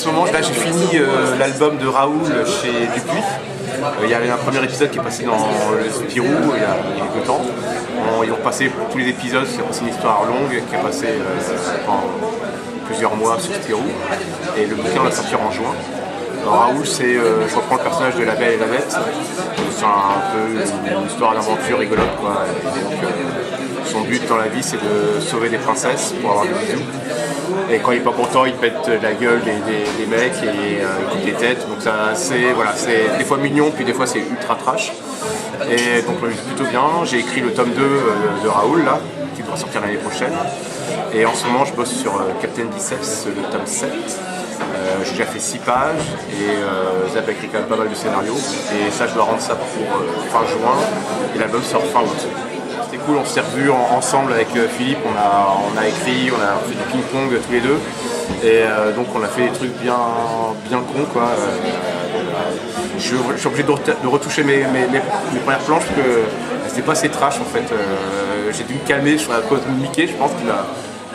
ce moment, là j'ai fini l'album de Raoul chez Dupuis. Il y avait un premier épisode qui est passé dans le Spirou il y a quelques temps. Ils ont passé tous les épisodes, c'est une histoire longue qui est passée pendant plusieurs mois sur Spirou. Et le bouquin va sortir en juin. Alors, Raoul, je reprends le personnage de La Belle et la Bête. C'est un peu une histoire d'aventure rigolote, quoi. Et donc, son but dans la vie, c'est de sauver des princesses pour avoir des bisous. Et quand il n'est pas content, il pète la gueule des mecs et il coupe les têtes. Donc c'est des fois mignon, puis des fois c'est ultra trash. Et donc plutôt bien. J'ai écrit le tome 2 de Raoul, là, qui doit sortir l'année prochaine. Et en ce moment, je bosse sur Captain Biceps, le tome 7. J'ai déjà fait 6 pages et Zap a écrit quand même pas mal de scénarios. Et ça, je dois rendre ça pour fin juin. Et l'album sort fin août. C'était cool, on s'est revus ensemble avec Philippe, on a écrit, on a fait du ping-pong tous les deux. Et donc on a fait des trucs bien cons, quoi. Je suis obligé de retoucher mes premières planches parce que c'était pas assez trash en fait. J'ai dû me calmer à cause de Mickey, je pense,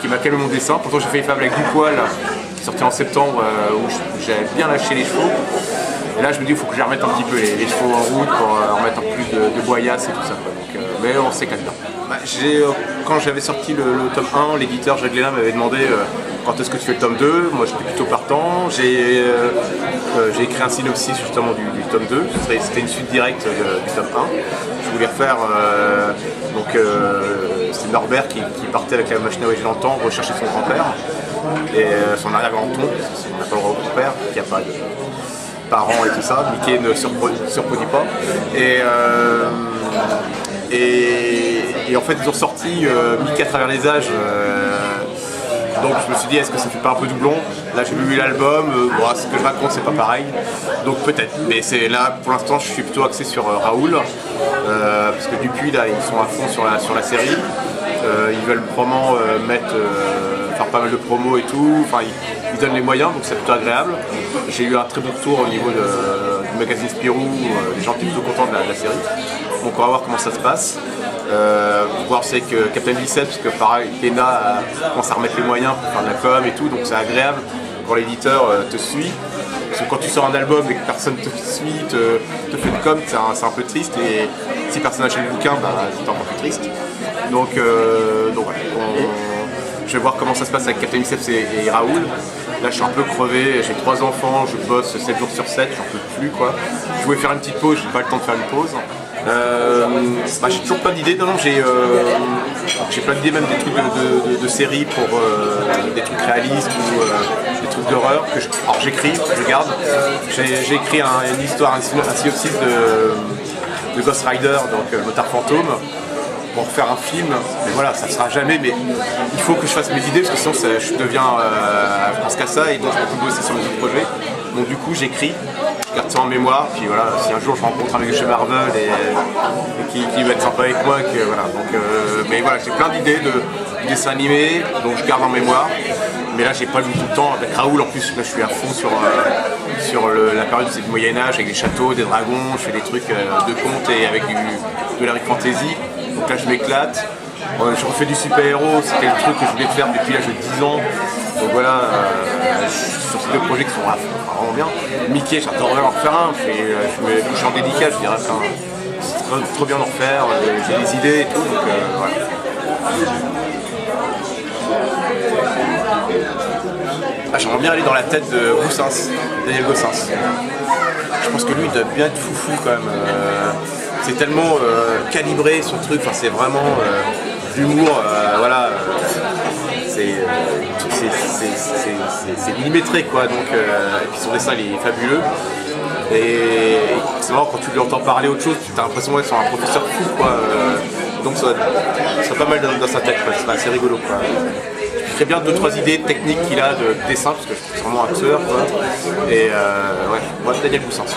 qui m'a calmé mon dessin. Pourtant j'ai fait une fable avec du poil qui est sorti en septembre où j'avais bien lâché les chevaux. Et là je me dis il faut que je remette un petit peu les chevaux en route pour remettre un peu plus de boyasse et tout ça, quoi. Donc, mais on s'éclate bien. Quand j'avais sorti le tome 1, l'éditeur Jacques Léna m'avait demandé quand est-ce que tu fais le tome 2. Moi j'étais plutôt partant. J'ai écrit un synopsis justement du tome 2. C'était une suite directe du tome 1. Je voulais refaire. C'est Norbert qui partait avec la machine à voyager dans le temps rechercher son grand-père et son arrière-grand-oncle, on n'a pas le droit au grand-père, qui n'a pas de parents et tout ça. Mickey ne surproduit pas. Et en fait ils ont sorti Mickey à travers les âges. Donc je me suis dit est-ce que ça fait pas un peu doublon. Là j'ai vu l'album, ce que je raconte c'est pas pareil. Donc peut-être. Mais c'est là pour l'instant je suis plutôt axé sur Raoul. Parce que Dupuis là ils sont à fond sur la série. Ils veulent vraiment faire pas mal de promos et tout. Enfin ils donnent les moyens donc c'est plutôt agréable. J'ai eu un très bon retour au niveau du magazine Spirou, les gens étaient plutôt contents de la série. Donc on va voir comment ça se passe. Voir c'est que Captain Biceps, parce que pareil, Léna commence à remettre les moyens pour faire de la com et tout, donc c'est agréable quand l'éditeur te suit. Parce que quand tu sors un album et que personne te suit, te fait de com, c'est un peu triste, et si personne n'achète le bouquin, c'est encore plus triste. Donc voilà, je vais voir comment ça se passe avec Captain Biceps et Raoul. Là je suis un peu crevé, j'ai 3 enfants, je bosse 7 jours sur 7, j'en peux plus, quoi. Je voulais faire une petite pause, j'ai pas le temps de faire une pause. J'ai toujours plein d'idées, j'ai plein d'idées, même des trucs de séries pour des trucs réalistes ou des trucs d'horreur alors j'écris, je garde. J'ai écrit une histoire, un synopsis de Ghost Rider, donc Motard Fantôme, pour faire un film. Mais voilà, ça ne sera jamais, mais il faut que je fasse mes idées parce que sinon je pense qu'à ça et donc je peux bosser sur mes autres projets. Donc du coup j'écris, je garde ça en mémoire, puis voilà, si un jour je rencontre un mec de chez Marvel et qui va être sympa avec moi, voilà. Donc, mais voilà, j'ai plein d'idées de dessins animés, donc je garde en mémoire. Mais là j'ai pas du tout le temps, avec Raoul en plus, là je suis à fond sur la période du Moyen-Âge, avec des châteaux, des dragons, je fais des trucs de contes et avec de la fantasy. Donc là je m'éclate. Je refais du super-héros, c'était le truc que je voulais faire depuis l'âge de 10 ans. Donc voilà, je suis sur ces 2 projets qui sont vraiment bien. Mickey, j'adorerais en refaire un, je suis en dédicace, je dirais, c'est trop bien d'en refaire, j'ai des idées et tout, donc voilà. J'aimerais bien aller dans la tête de Goussens, Daniel Goussens. Je pense que lui il doit bien être foufou quand même. C'est tellement calibré son truc, c'est vraiment l'humour, voilà. C'est millimétré, quoi, donc, et puis son dessin il est fabuleux. Et c'est marrant quand tu lui entends parler autre chose, tu as l'impression d'être sur un professeur fou, quoi. Donc ça pas mal dans sa tête, quoi. C'est assez rigolo, quoi. Très bien 2-3 idées techniques qu'il a de dessin, parce que je suis vraiment un tueur, quoi. Et ouais, moi Daniel Goussens.